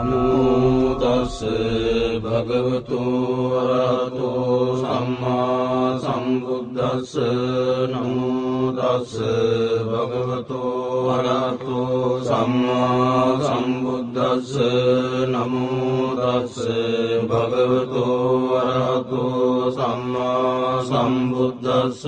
නමෝ තස් භගවතු වරහතෝ සම්මා සම්බුද්දස්ස නමෝ තස් භගවතු වරහතෝ සම්මා සම්බුද්දස්ස නමෝ තස් භගවතු වරහතෝ සම්මා සම්බුද්දස්ස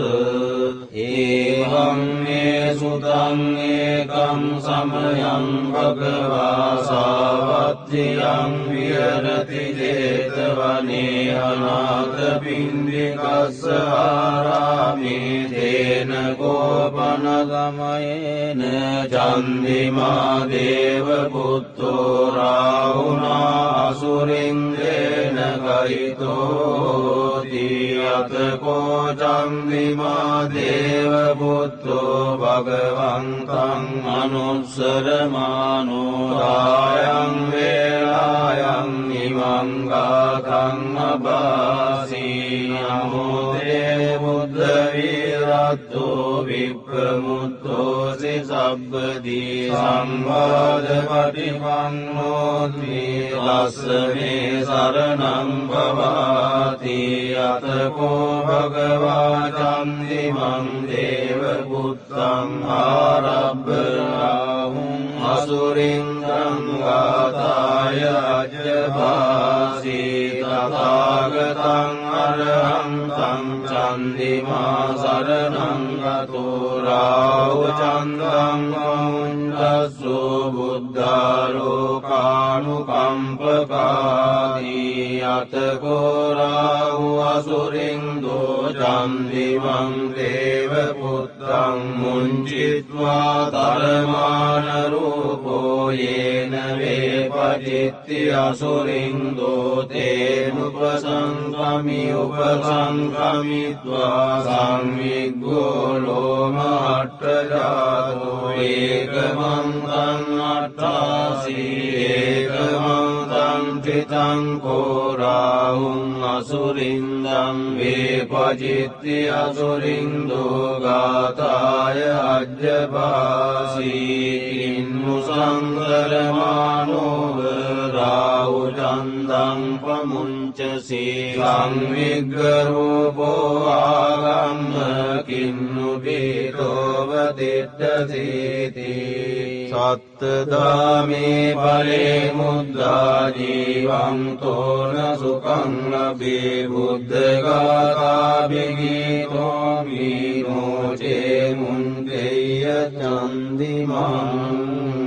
ඒවං මේ සුතං ඒකං සමයං භගවා සාවත්තියං විහෙරති 제තවනේ අනාථ පින්ඩිකස්ස ආරාමේ තේන ගෝපන ගමයේන චන්දිමා දේව පුත්තෝ රාහුනා අසුරින්දේන ගයිතෝ තියතකෝ චන්දිමා දේව පුත්තෝ භගවන්තං අනුස්සරමානෝ රායං වේලායං නිමං ගාතං අබාසී නමෝ තේ බුද්ධ විරත්තෝ විප්‍රමුත්තෝසි සබ්බදී සම්බාධ පටිපන්නෝති ලස්සනේ සරණං භවාති අතකෝ භගවා චන්දිමං දේව පුත්තං ආරබ්බරාහුං අසුරින්ද්‍රං ගාතාය අජ්ජභාසී තථාගතං අරහන්තං චන්දිමා සරණං ගතෝ රාහුචන්ද්‍රං මුඤ්ඤස්සෝ බුද්ධාලෝකානුකම්පකාදී අතකෝ රාහු අසුරින්දෝ චන්දිමං දේව පුත්තං මුංචිත්වා තරමාන රූපෝ යේන වේපජිත්ති අසුරින්දෝ තේනුපසංකමි උපසංකමිත්වා සංවිග්ගෝ ලෝමහට්ඨජාතෝ ඒකමන්තං අට්ඨාසී ඒකමන්තං ත්‍රිතං කෝ රාහුං අසුරින්දං වේපජිත්ති අසුරින්දෝ ගාතාය අජ්ජභාසී කින්නු සංකරමානෝව රාහුචන්දං පමුංචසී සංවිග්ගරූපෝ ආගම්ම කින්නු බීතෝව දිට්ඨසීති සත්තදාමේ පලේ මුද්දා ජීවං තෝන සුඛං ලබේ බුද්ධගාථා බිගීතෝ මීනෝචේ මුන්දේය චන්දිමං